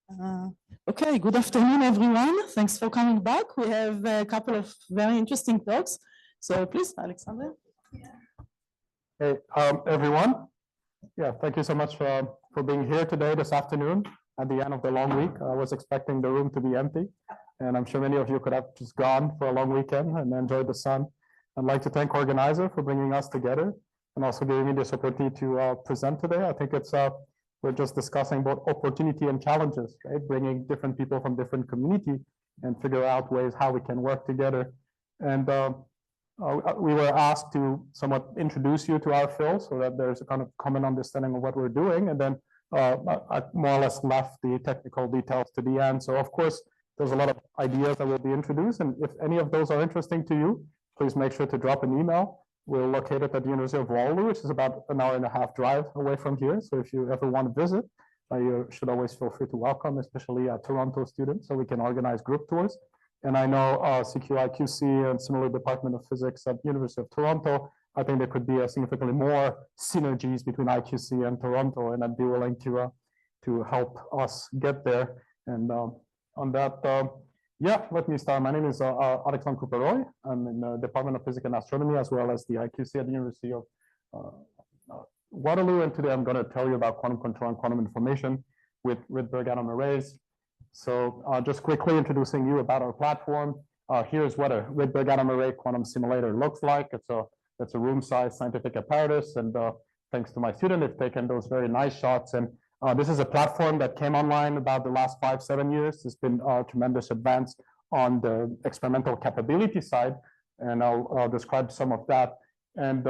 Uh, okay, good afternoon, everyone. Thanks for coming back. We have a couple of very interesting talks. So please, Alexandre. Hey, everyone. Yeah, thank you so much for being here today, this afternoon, at the end of the long week. I was expecting the room to be empty, and I'm sure many of you could have just gone for a long weekend and enjoyed the sun. I'd like to thank organizer for bringing us together and also giving me this opportunity to present today. I think we're just discussing about opportunity and challenges, right? Bringing different people from different community and figure out ways how we can work together. And we were asked to somewhat introduce you to our field so that there's a kind of common understanding of what we're doing. And then I more or less left the technical details to the end. So of course, there's a lot of ideas that will be introduced. And if any of those are interesting to you, please make sure to drop an email. We're located at the University of Waterloo, which is about an hour and a half drive away from here. So if you ever want to visit, you should always feel free to welcome, especially Toronto students, so we can organize group tours. And I know CQI/QC and similar Department of Physics at University of Toronto, I think there could be significantly more synergies between IQC and Toronto, and I'd be willing to help us get there. And on that, yeah, let me start. My name is Alexandre. I'm in the Department of Physics and Astronomy, as well as the IQC at the University of Waterloo. And today I'm going to tell you about quantum control and quantum information with Rydberg atom arrays. So just quickly introducing you about our platform. Here's what a Rydberg atom array quantum simulator looks like. It's a room-sized scientific apparatus. And thanks to my student, they've taken those very nice shots. And this is a platform that came online about the last 5-7 years. There's been tremendous advance on the experimental capability side, and I'll describe some of that. And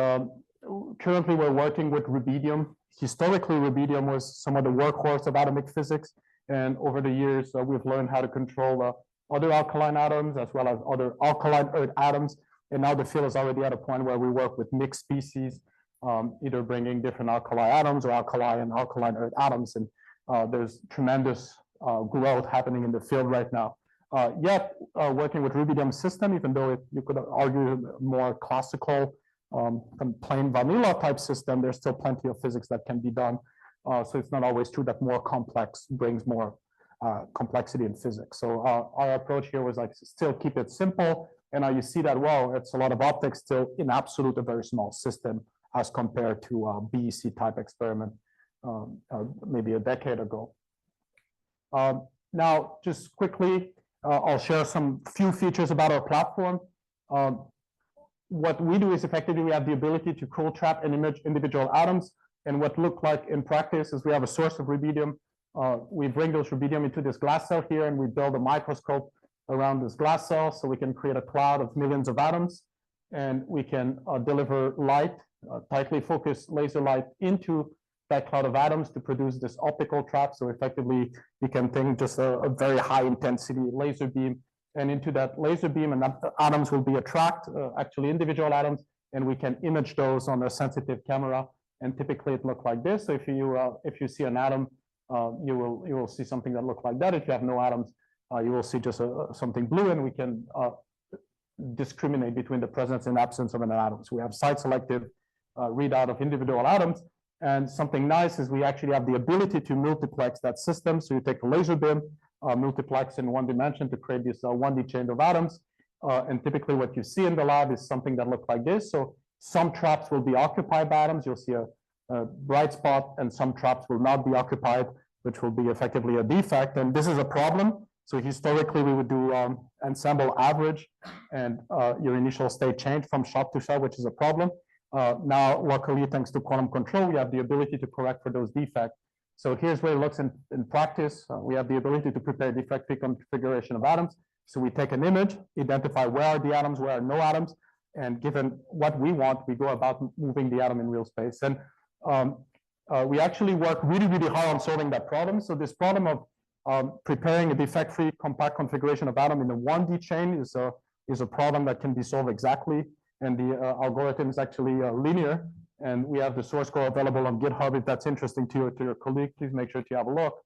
currently, we're working with rubidium. Historically, rubidium was some of the workhorse of atomic physics, and over the years, we've learned how to control other alkaline atoms as well as other alkaline earth atoms. And now the field is already at a point where we work with mixed species, either bringing different alkali atoms or alkali and alkaline earth atoms. And there's tremendous growth happening in the field right now. Yet, working with rubidium system, even though you could argue more classical, plain vanilla type system, there's still plenty of physics that can be done. So it's not always true that more complex brings more complexity in physics. So our approach here was like still keep it simple. And you see that, well, it's a lot of optics still in absolute a very small system as compared to a BEC type experiment maybe a decade ago. Now, just quickly, I'll share some few features about our platform. What we do is effectively we have the ability to cold trap and image individual atoms. And what look like in practice is we have a source of rubidium. We bring those rubidium into this glass cell here, and we build a microscope around this glass cell so we can create a cloud of millions of atoms. And we can deliver light, tightly focused laser light into that cloud of atoms to produce this optical trap. So effectively, you can think just a very high intensity laser beam. And into that laser beam, and atoms will be attracted, actually individual atoms, and we can image those on a sensitive camera. And typically it looks like this. So if you see an atom, you will see something that looks like that. If you have no atoms, you will see just something blue, and we can discriminate between the presence and absence of an atom. So we have site selective readout of individual atoms. And something nice is we actually have the ability to multiplex that system. So you take a laser beam, multiplex in one dimension to create this 1D chain of atoms. And typically what you see in the lab is something that looks like this. So some traps will be occupied by atoms. You'll see a bright spot, and some traps will not be occupied, which will be effectively a defect. And this is a problem. So historically, we would do ensemble average, and your initial state change from shot to shot, which is a problem. Now, luckily, thanks to quantum control, we have the ability to correct for those defects. So here's where it looks in practice. We have the ability to prepare defect-free configuration of atoms. So we take an image, identify where are the atoms, where are no atoms, and given what we want, we go about moving the atom in real space. And we actually work really, really hard on solving that problem. So this problem of preparing a defect-free compact configuration of atom in a 1D chain is a problem that can be solved exactly. And the algorithm is actually linear. And we have the source code available on GitHub. If that's interesting to your colleague, please make sure to have a look.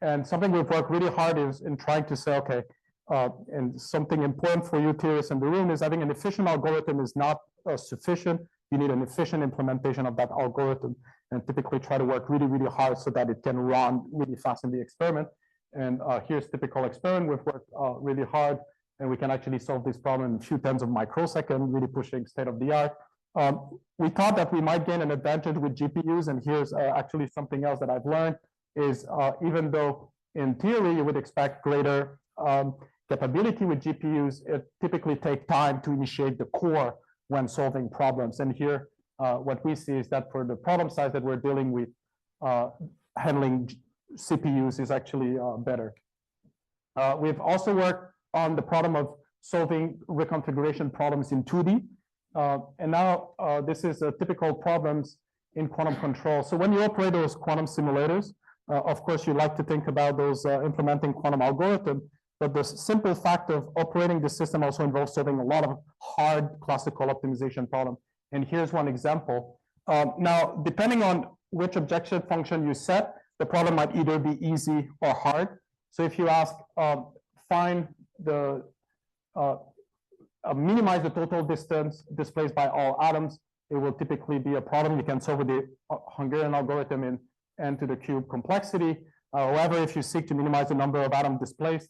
And something we've worked really hard is in trying to say, okay, and something important for you theorists in the room is having an efficient algorithm is not sufficient. You need an efficient implementation of that algorithm, and typically try to work really, really hard so that it can run really fast in the experiment. And here's typical experiment. We've worked really hard, and we can actually solve this problem in a few tens of microseconds, really pushing state of the art. We thought that we might gain an advantage with GPUs, and here's actually something else that I've learned is even though in theory you would expect greater capability with GPUs, it typically takes time to initiate the core when solving problems. And here, what we see is that for the problem size that we're dealing with, handling CPUs is actually better. We've also worked on the problem of solving reconfiguration problems in 2D. And now this is typical problems in quantum control. So when you operate those quantum simulators, of course, you like to think about those implementing quantum algorithm, but the simple fact of operating the system also involves solving a lot of hard classical optimization problem. And here's one example. Now, depending on which objective function you set, the problem might either be easy or hard. So if you ask, find the minimize the total distance displaced by all atoms, it will typically be a problem you can solve with the Hungarian algorithm in n to the cube complexity. However, if you seek to minimize the number of atoms displaced,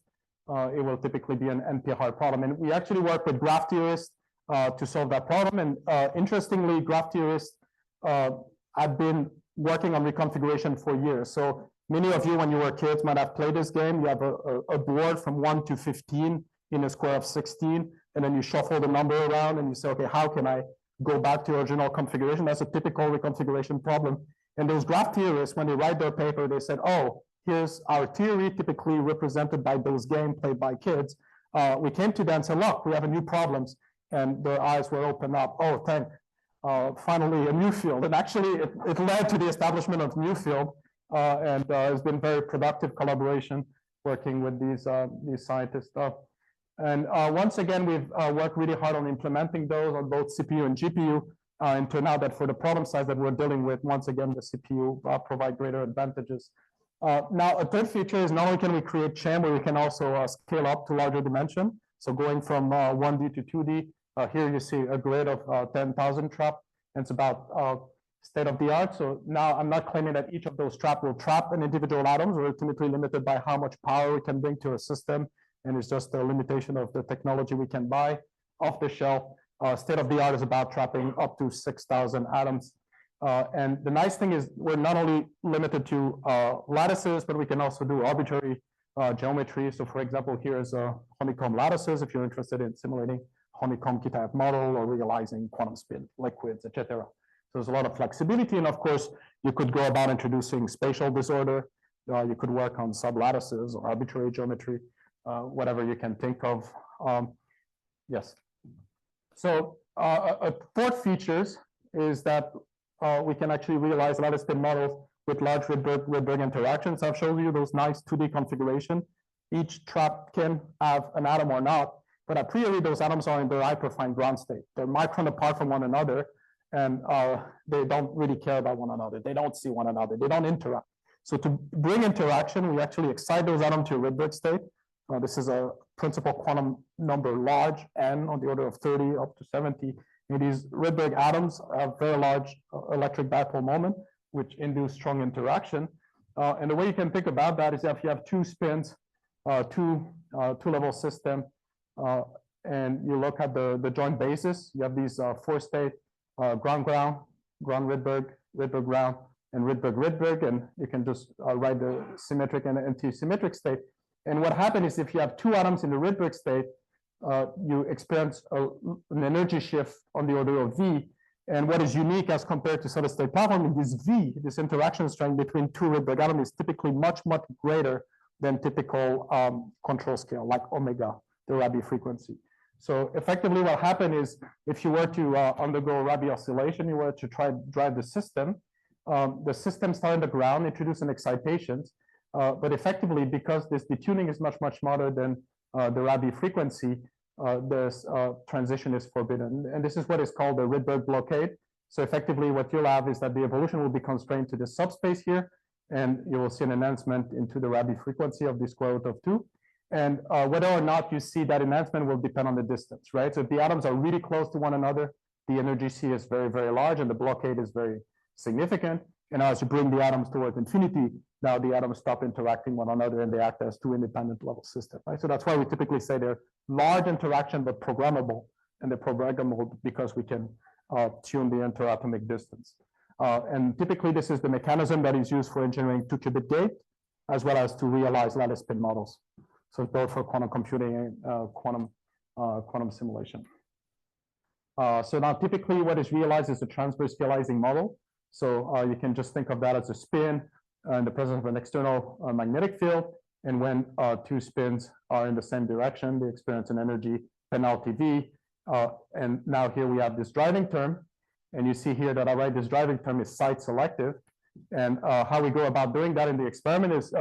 it will typically be an NP-hard problem. And we actually work with graph theorists to solve that problem. And interestingly, graph theorists have been working on reconfiguration for years. So many of you, when you were kids, might have played this game. You have a board from 1 to 15 in a square of 16, and then you shuffle the number around and you say, okay, how can I go back to original configuration? That's a typical reconfiguration problem. And those graph theorists, when they write their paper, they said, oh, here's our theory, typically represented by those games played by kids. We came to them and said, look, we have a new problems. And their eyes were opened up. Oh, finally a new field. And actually, it led to the establishment of new field. And it's been very productive collaboration working with these scientists. And once again, we've worked really hard on implementing those on both CPU and GPU. And turned out that for the problem size that we're dealing with, once again, the CPU provide greater advantages. Now, a third feature is not only can we create chamber, we can also scale up to larger dimension. So going from 1D to 2D, here you see a grid of 10,000 trap, and it's about state of the art. So now I'm not claiming that each of those traps will trap an individual atom. We're ultimately limited by how much power we can bring to a system, and it's just a limitation of the technology we can buy off the shelf. State of the art is about trapping up to 6,000 atoms. And the nice thing is we're not only limited to lattices, but we can also do arbitrary geometry. So for example, here's honeycomb lattices if you're interested in simulating honeycomb Kitaev model or realizing quantum spin liquids, etc. So there's a lot of flexibility. And of course, you could go about introducing spatial disorder. You could work on sublattices or arbitrary geometry, whatever you can think of. Yes. So a fourth features is that we can actually realize lattice spin models with large Rydberg interactions. I've shown you those nice 2D configuration. Each trap can have an atom or not, but a priori those atoms are in their hyperfine ground state. They're micron apart from one another, and they don't really care about one another. They don't see one another. They don't interact. So to bring interaction, we actually excite those atoms to a Rydberg state. This is a principal quantum number large, n on the order of 30 up to 70. And these Rydberg atoms have very large electric dipole moment, which induce strong interaction. And the way you can think about that is if you have two spins, two-level system, and you look at the joint basis, you have these four-state ground, Rydberg, Rydberg ground, and Rydberg, and you can just write the symmetric and anti-symmetric state. And what happens is if you have two atoms in the Rydberg state, you experience an energy shift on the order of V. And what is unique as compared to solid state platform is this V, this interaction strength between two Rydberg atoms is typically much, much greater than typical control scale, like omega, the Rabi frequency. So effectively what happened is if you were to undergo Rabi oscillation, you were to try to drive the system start on the ground, introduce an excitations, but effectively because this detuning is much, much smaller than the Rabi frequency, this transition is forbidden. And this is what is called the Rydberg blockade. So effectively what you'll have is that the evolution will be constrained to the subspace here, and you will see an enhancement into the Rabi frequency of the square root of 2. And whether or not you see that enhancement will depend on the distance, right? So if the atoms are really close to one another, the energy C is very, very large, and the blockade is very significant. And as you bring the atoms towards infinity, now the atoms stop interacting one another and they act as two independent level systems, right? So that's why we typically say they're large interaction, but programmable. And they're programmable because we can tune the interatomic distance. And typically this is the mechanism that is used for engineering 2-qubit gate, as well as to realize lattice spin models. So both for quantum computing and quantum simulation. So now typically what is realized is a transverse realizing model. So you can just think of that as a spin in the presence of an external magnetic field. And when two spins are in the same direction, they experience an energy penalty V. And now here we have this driving term. And you see here that I write this driving term is site selective. And how we go about doing that in the experiment is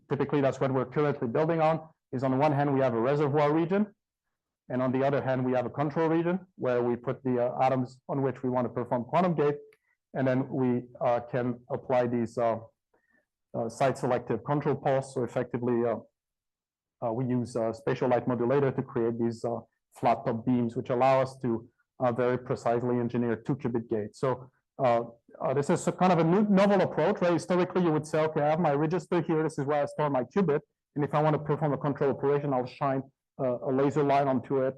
typically that's what we're currently building on, is on the one hand, we have a reservoir region. And on the other hand, we have a control region where we put the atoms on which we want to perform quantum gate. And then we can apply these site selective control pulse. So effectively, we use a spatial light modulator to create these flat top beams, which allow us to very precisely engineer 2-qubit gates. So this is a kind of a novel approach, right? Historically, you would say, okay, I have my register here. This is where I store my qubit. And if I want to perform a control operation, I'll shine a laser light onto it.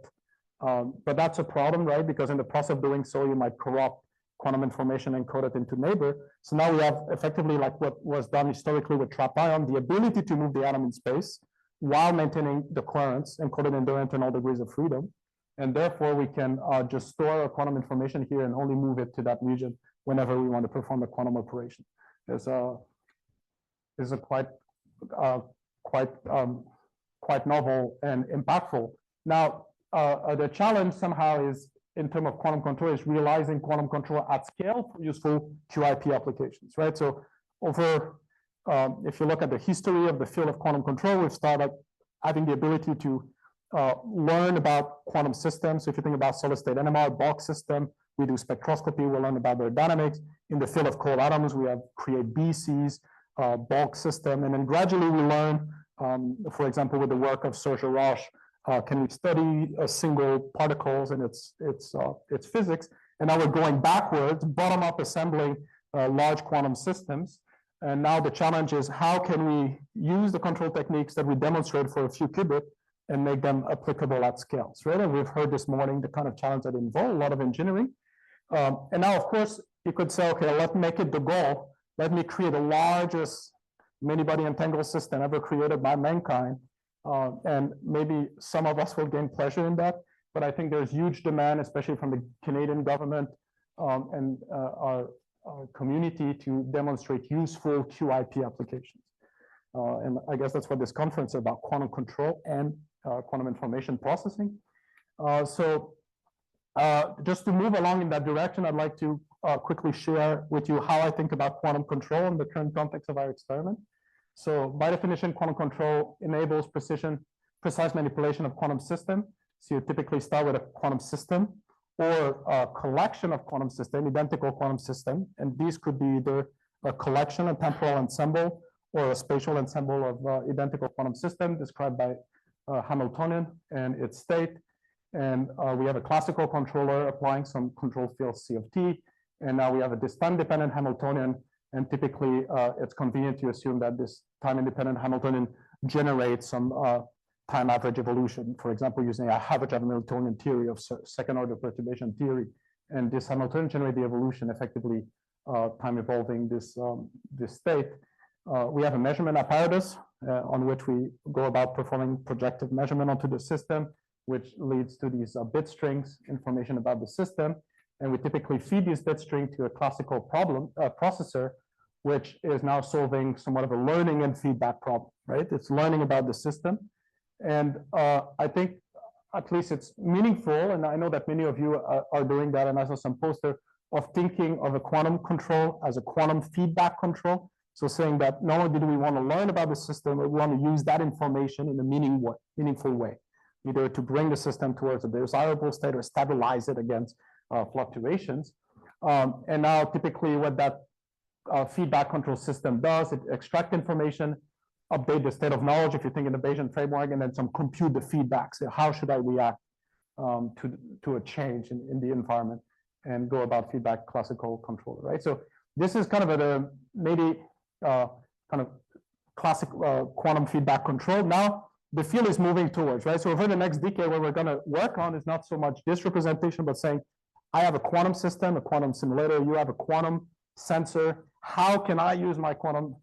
But that's a problem, right? Because in the process of doing so, you might corrupt quantum information encoded into neighbor. So now we have effectively like what was done historically with trapped ion, the ability to move the atom in space while maintaining the coherence encoded in their internal degrees of freedom. And therefore, we can just store our quantum information here and only move it to that region whenever we want to perform a quantum operation. There's a quite novel and impactful. Now, the challenge somehow is, in terms of quantum control, is realizing quantum control at scale for useful QIP applications, right? So over, if you look at the history of the field of quantum control, we've started having the ability to learn about quantum systems. So if you think about solid state NMR, bulk system, we do spectroscopy, we learn about their dynamics. In the field of cold atoms, we have create BCs, bulk system, and then gradually we learn, for example, with the work of Serge Roche, can we study single particles and its physics? And now we're going backwards, bottom up assembling large quantum systems. And now the challenge is how can we use the control techniques that we demonstrate for a few qubit and make them applicable at scales, right? And we've heard this morning the kind of challenge that involve a lot of engineering. And now, of course, you could say, okay, let's make it the goal. Let me create the largest many-body entangled system ever created by mankind. And maybe some of us will gain pleasure in that, but I think there's huge demand, especially from the Canadian government and our community, to demonstrate useful QIP applications. And I guess that's what this conference is about, quantum control and quantum information processing. Just to move along in that direction, I'd like to quickly share with you how I think about quantum control in the current context of our experiment. So by definition, quantum control enables precise manipulation of quantum system. So you typically start with a quantum system or a collection of quantum system, identical quantum system. And these could be either a collection, a temporal ensemble, or a spatial ensemble of identical quantum system described by Hamiltonian and its state. And we have a classical controller applying some control field C of t. And now we have a this time-dependent Hamiltonian. And typically, it's convenient to assume that this time-independent Hamiltonian generates some time average evolution, for example, using a average Hamiltonian theory of second-order perturbation theory. And this Hamiltonian generates the evolution, effectively time evolving this state. We have a measurement apparatus on which we go about performing projective measurement onto the system, which leads to these bit strings, information about the system. And we typically feed this bit string to a classical processor, which is now solving somewhat of a learning and feedback problem, right? It's learning about the system. And I think at least it's meaningful, and I know that many of you are doing that, and I saw some poster of thinking of a quantum control as a quantum feedback control. So saying that not only do we want to learn about the system, but we want to use that information in a meaningful way, either to bring the system towards a desirable state or stabilize it against fluctuations. And now typically what that feedback control system does, it extracts information, update the state of knowledge if you think in the Bayesian framework, and then some compute the feedback. So how should I react to a change in the environment, and go about feedback classical controller, right? So this is kind of maybe kind of classic quantum feedback control. Now, the field is moving towards, right? So over the next decade, what we're going to work on is not so much this representation, but saying, I have a quantum system, a quantum simulator, you have a quantum sensor. How can I use my quantum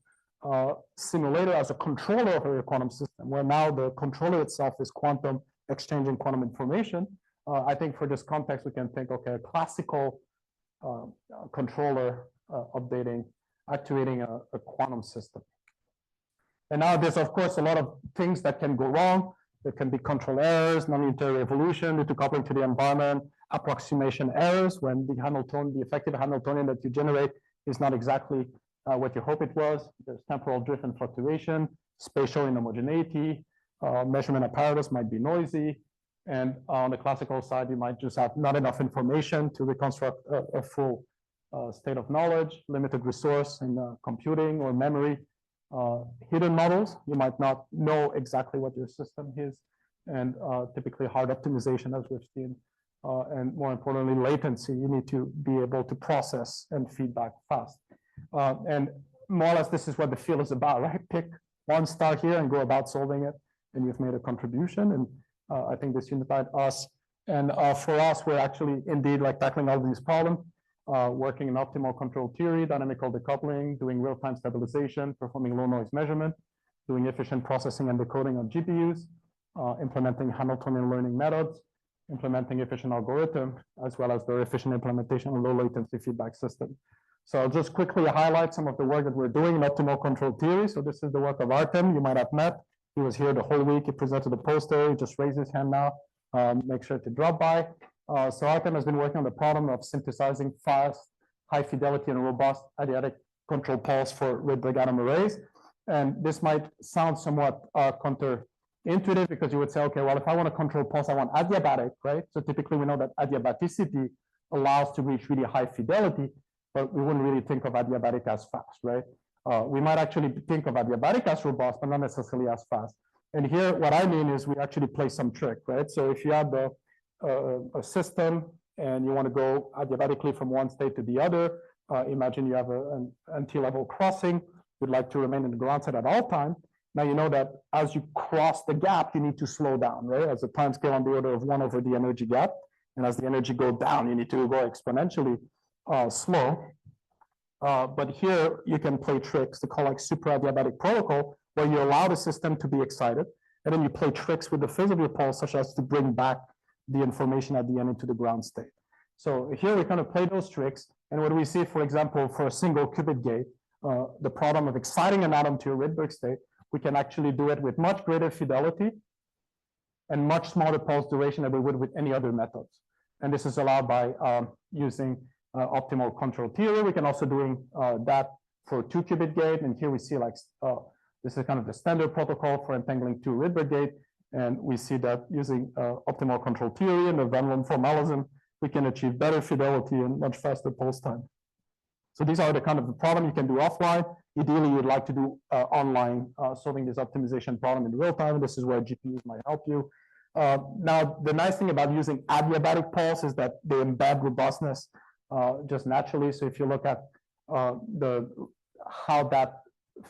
simulator as a controller of your quantum system, where now the controller itself is quantum, exchanging quantum information? I think for this context, we can think, okay, a classical controller updating, actuating a quantum system. And now there's, of course, a lot of things that can go wrong. There can be control errors, non-unitary evolution due to coupling to the environment, approximation errors when the Hamiltonian, the effective Hamiltonian that you generate is not exactly what you hope it was. There's temporal drift and fluctuation, spatial inhomogeneity, measurement apparatus might be noisy. And on the classical side, you might just have not enough information to reconstruct a full state of knowledge, limited resource in computing or memory. Hidden models, you might not know exactly what your system is, and typically hard optimization, as we've seen, and more importantly, latency. You need to be able to process and feedback fast. And more or less, this is what the field is about, right? Pick one star here and go about solving it, and you've made a contribution. And I think this unified us. And for us, we're actually indeed like tackling all these problems. Working in optimal control theory, dynamical decoupling, doing real-time stabilization, performing low noise measurement, doing efficient processing and decoding on GPUs, implementing Hamiltonian learning methods, implementing efficient algorithm, as well as the efficient implementation of low latency feedback system. So I'll just quickly highlight some of the work that we're doing in optimal control theory. So this is the work of Artem, you might have met. He was here the whole week, he presented the poster, he just raised his hand now. Make sure to drop by. So Artem has been working on the problem of synthesizing fast, high fidelity, and robust adiabatic control pulse for Rydberg atom arrays. And this might sound somewhat counterintuitive because you would say, okay, well, if I want a control pulse, I want adiabatic, right? So typically we know that adiabaticity allows to reach really high fidelity, but we wouldn't really think of adiabatic as fast, right? We might actually think of adiabatic as robust, but not necessarily as fast. And here, what I mean is we actually play some trick, right? So if you have a system and you want to go adiabatically from one state to the other, imagine you have an anti-level crossing, you'd like to remain in the ground state at all time. Now you know that as you cross the gap, you need to slow down, right? As the time scale on the order of 1 over the energy gap. And as the energy goes down, you need to go exponentially slow. But here you can play tricks to call like super adiabatic protocol, where you allow the system to be excited, and then you play tricks with the phase of your pulse, such as to bring back the information at the end into the ground state. So here we kind of play those tricks, and what we see, for example, for a single qubit gate, the problem of exciting an atom to a Rydberg state, we can actually do it with much greater fidelity and much smaller pulse duration than we would with any other methods. And this is allowed by using optimal control theory. We can also doing that for a 2-qubit gate, and here we see like this is kind of the standard protocol for entangling 2 Rydberg gate, and we see that using optimal control theory and the Van Loon formalism, we can achieve better fidelity and much faster pulse time. So these are the kind of the problem you can do offline. Ideally, you'd like to do online, solving this optimization problem in real time. This is where GPUs might help you. Now, the nice thing about using adiabatic pulse is that they embed robustness just naturally. So if you look at how that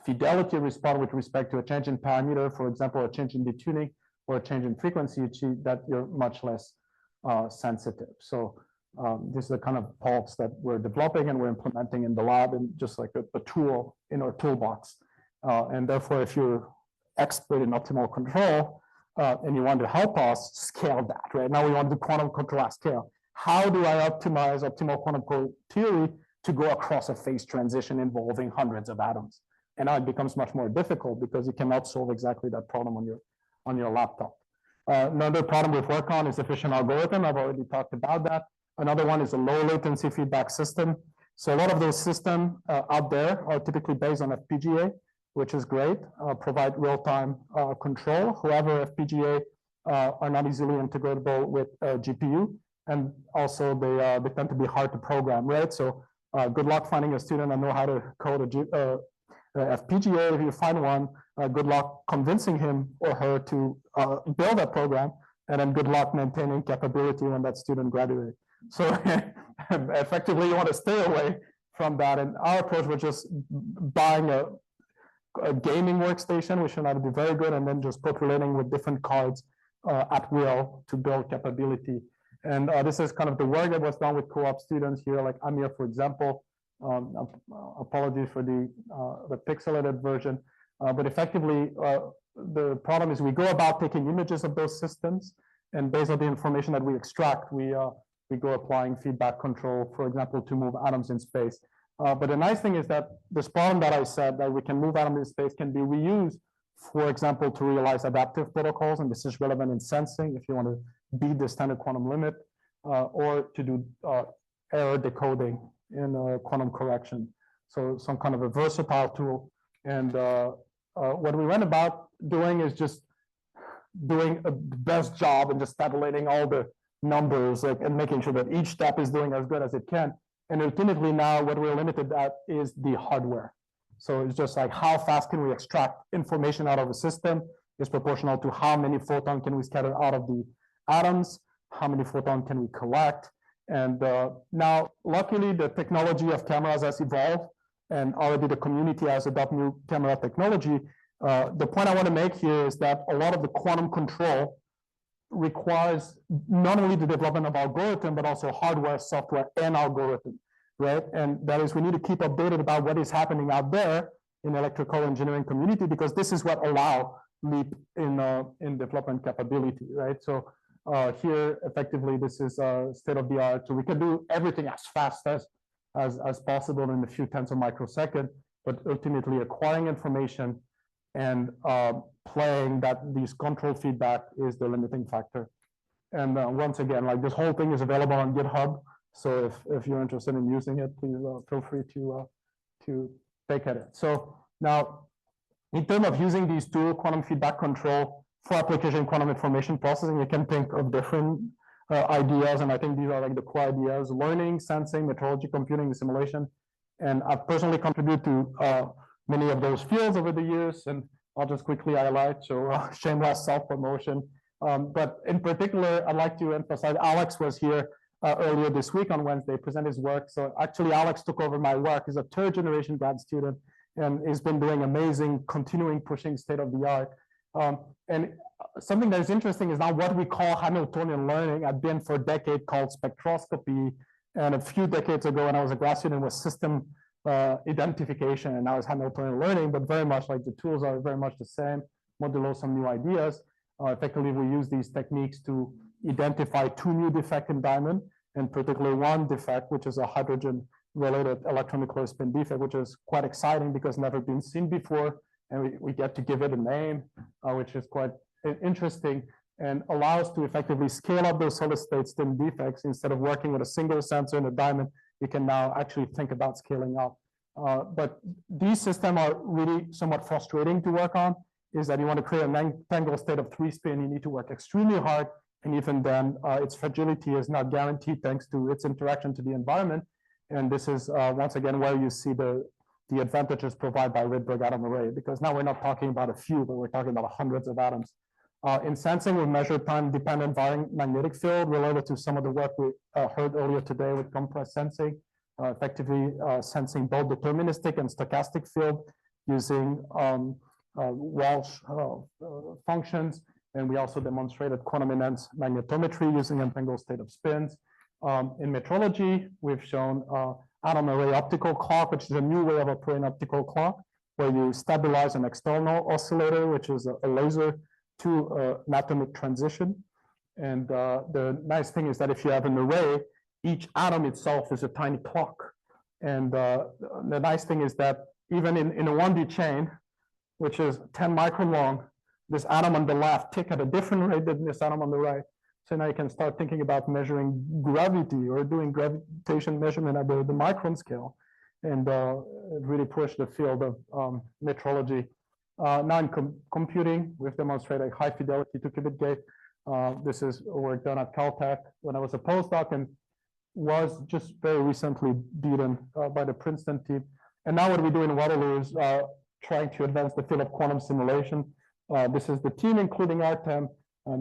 fidelity responds with respect to a change in parameter, for example, a change in detuning or a change in frequency, you see that you're much less sensitive. So this is the kind of pulse that we're developing and we're implementing in the lab, and just like a tool in our toolbox. And therefore, if you're expert in optimal control and you want to help us scale that, right? Now we want to do quantum control at scale. How do I optimize optimal quantum control theory to go across a phase transition involving hundreds of atoms? And now it becomes much more difficult because you cannot solve exactly that problem on your laptop. Another problem we've worked on is efficient algorithm. I've already talked about that. Another one is a low latency feedback system. So a lot of those systems out there are typically based on FPGA, which is great, provide real-time control. However, FPGA are not easily integratable with GPU, and also they tend to be hard to program, right? So good luck finding a student that know how to code a FPGA. If you find one, good luck convincing him or her to build a program, and then good luck maintaining capability when that student graduates. So effectively, you want to stay away from that. And our approach was just buying a gaming workstation, which turned out to be very good, and then just populating with different cards at will to build capability. And this is kind of the work that was done with co-op students here, like Amir, for example. Apologies for the pixelated version, but effectively, the problem is we go about taking images of those systems, and based on the information that we extract, we go applying feedback control, for example, to move atoms in space. But the nice thing is that this problem that I said, that we can move atoms in space, can be reused, for example, to realize adaptive protocols, and this is relevant in sensing if you want to beat the standard quantum limit, or to do error decoding in quantum correction. So some kind of a versatile tool. And what we went about doing is just doing the best job and just tabulating all the numbers, like, and making sure that each step is doing as good as it can. And ultimately now what we're limited at is the hardware. So it's just like how fast can we extract information out of a system is proportional to how many photons can we scatter out of the atoms, how many photons can we collect. And now, luckily, the technology of cameras has evolved, and already the community has adopted new camera technology. The point I want to make here is that a lot of the quantum control requires not only the development of algorithm, but also hardware, software, and algorithm, right? And that is, we need to keep updated about what is happening out there in the electrical engineering community, because this is what allow leap in development capability, right? So here, effectively, this is state of the art. So we can do everything as fast as possible in a few tenths of microsecond, but ultimately acquiring information and playing that these control feedback is the limiting factor. And once again, like, this whole thing is available on GitHub. So if you're interested in using it, please feel free to take at it. So now, in terms of using these tools, quantum feedback control for application quantum information processing, you can think of different ideas, and I think these are like the core ideas: learning, sensing, metrology, computing, simulation. And I've personally contributed to many of those fields over the years, and I'll just quickly highlight, so shameless self-promotion. But in particular, I'd like to emphasize, Alex was here earlier this week on Wednesday, present his work. So actually, Alex took over my work. He's a third-generation grad student, and he's been doing amazing, continuing pushing state-of-the-art. And something that is interesting is now what we call Hamiltonian learning had been for a decade called spectroscopy, and a few decades ago when I was a grad student was system identification, and now it's Hamiltonian learning, but very much like the tools are very much the same, modulo some new ideas. Effectively, we use these techniques to identify two new defects in diamond, and particularly one defect, which is a hydrogen-related electronuclear spin defect, which is quite exciting because never been seen before, and we get to give it a name, which is quite interesting, and allows to effectively scale up those solid-state spin defects. Instead of working with a single sensor in a diamond, you can now actually think about scaling up. But these systems are really somewhat frustrating to work on, is that you want to create a entangled state of 3 spin, you need to work extremely hard, and even then, its fragility is not guaranteed thanks to its interaction to the environment. And this is, once again, where you see the advantages provided by Rydberg atom array, because now we're not talking about a few, but we're talking about hundreds of atoms. In sensing, we measure time-dependent varying magnetic field related to some of the work we heard earlier today with compressed sensing, effectively sensing both deterministic and stochastic field using Walsh functions. And we also demonstrated quantum enhanced magnetometry using entangled state of spins. In metrology, we've shown atom array optical clock, which is a new way of operating optical clock, where you stabilize an external oscillator, which is a laser, to an atomic transition. And the nice thing is that if you have an array, each atom itself is a tiny clock. And the nice thing is that even in a 1D chain, which is 10 micron long, this atom on the left tick at a different rate than this atom on the right. So now you can start thinking about measuring gravity or doing gravitation measurement at the micron scale, and really push the field of metrology. Now in computing, we've demonstrated high fidelity 2-qubit gate. This is work done at Caltech when I was a postdoc, and was just very recently beaten by the Princeton team. And now what we do in Waterloo is trying to advance the field of quantum simulation. This is the team, including Artem.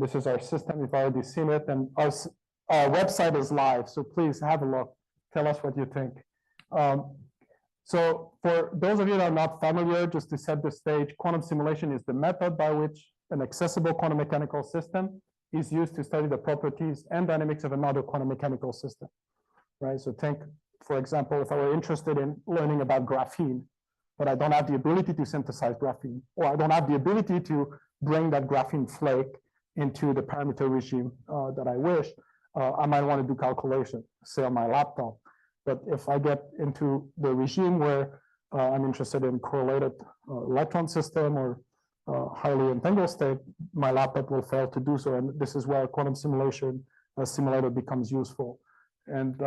This is our system. You've already seen it, and our website is live. So please have a look. Tell us what you think. So for those of you that are not familiar, just to set the stage, quantum simulation is the method by which an accessible quantum mechanical system is used to study the properties and dynamics of another quantum mechanical system, right? So think, for example, if I were interested in learning about graphene, but I don't have the ability to synthesize graphene, or I don't have the ability to bring that graphene flake into the parameter regime that I wish, I might want to do calculation, say on my laptop. But if I get into the regime where I'm interested in correlated electron system or highly entangled state, my laptop will fail to do so. And this is where quantum simulation simulator becomes useful. And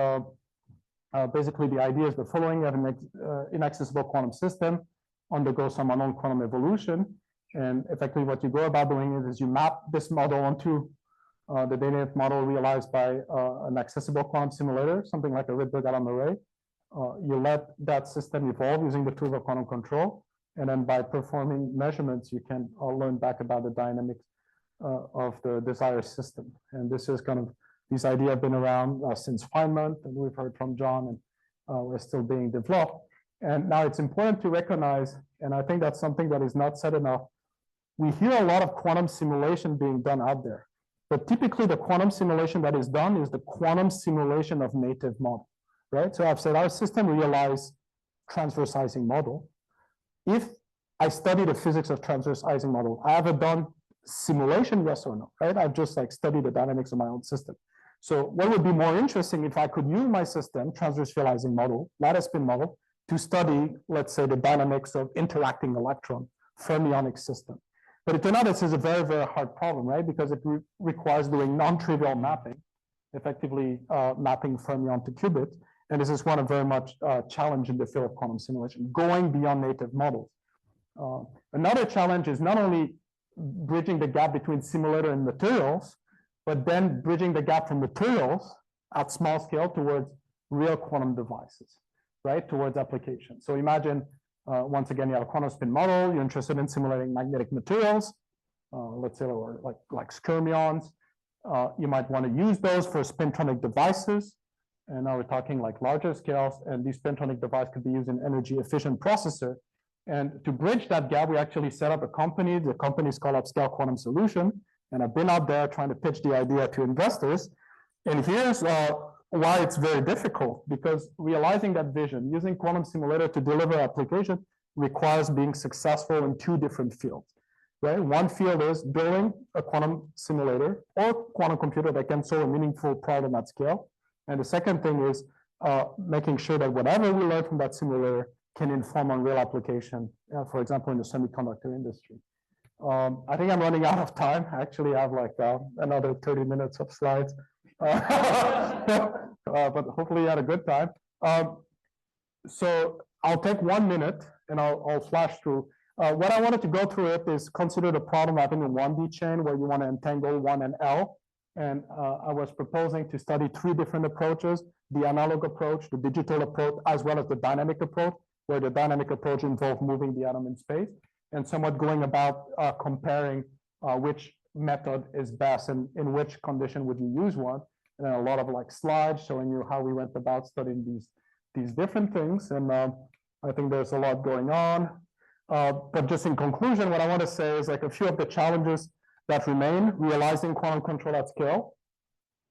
basically, the idea is the following: you have an inaccessible quantum system, undergoes some unknown quantum evolution. And effectively, what you go about doing is you map this model onto the data model realized by an accessible quantum simulator, something like a Rydberg atom array. You let that system evolve using the tools of quantum control. And then by performing measurements, you can learn back about the dynamics of the desired system. And this is kind of, these ideas have been around since Feynman, and we've heard from John, and we're still being developed. And now it's important to recognize, and I think that's something that is not said enough, we hear a lot of quantum simulation being done out there. But typically the quantum simulation that is done is the quantum simulation of native model, right? So I've said our system realized transversizing model. If I study the physics of transversizing model, I haven't done simulation, yes or no, right? I've just like studied the dynamics of my own system. So what would be more interesting if I could use my system, transversalizing model, lattice spin model, to study, let's say, the dynamics of interacting electron, fermionic system. But it turned out this is a very, very hard problem, right? Because it requires doing non-trivial mapping, effectively mapping fermion to qubit. And this is one of very much challenge in the field of quantum simulation, going beyond native models. Another challenge is not only bridging the gap between simulator and materials, but then bridging the gap from materials at small scale towards real quantum devices, right? Towards application. So imagine, once again, you have a quantum spin model, you're interested in simulating magnetic materials, let's say, or like skyrmions. You might want to use those for spintronic devices. And now we're talking like larger scales, and these spintronic devices could be used in energy efficient processor. And to bridge that gap, we actually set up a company. The company is called Upscale Quantum Solution. And I've been out there trying to pitch the idea to investors. And here's why it's very difficult, because realizing that vision, using quantum simulator to deliver application requires being successful in two different fields, right? One field is building a quantum simulator or quantum computer that can solve a meaningful problem at scale. And the second thing is making sure that whatever we learn from that simulator can inform on real application, for example, in the semiconductor industry. I think I'm running out of time. I actually have like another 30 minutes of slides. But hopefully you had a good time. So I'll take 1 minute and I'll flash through. What I wanted to go through it is consider the problem having a 1D chain where you want to entangle 1 and L. And I was proposing to study 3 different approaches: the analog approach, the digital approach, as well as the dynamic approach, where the dynamic approach involves moving the atom in space, and somewhat going about comparing which method is best and in which condition would you use one. And then a lot of like slides showing you how we went about studying these different things. And I think there's a lot going on. But just in conclusion, what I want to say is like a few of the challenges that remain: realizing quantum control at scale,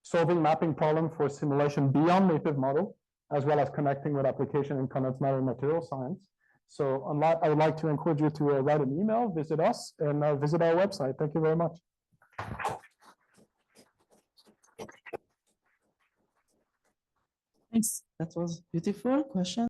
solving mapping problem for simulation beyond native model, as well as connecting with application in condensed matter and material science. So I would like to encourage you to write an email, visit us, and visit our website. Thank you very much. Thanks. That was beautiful question.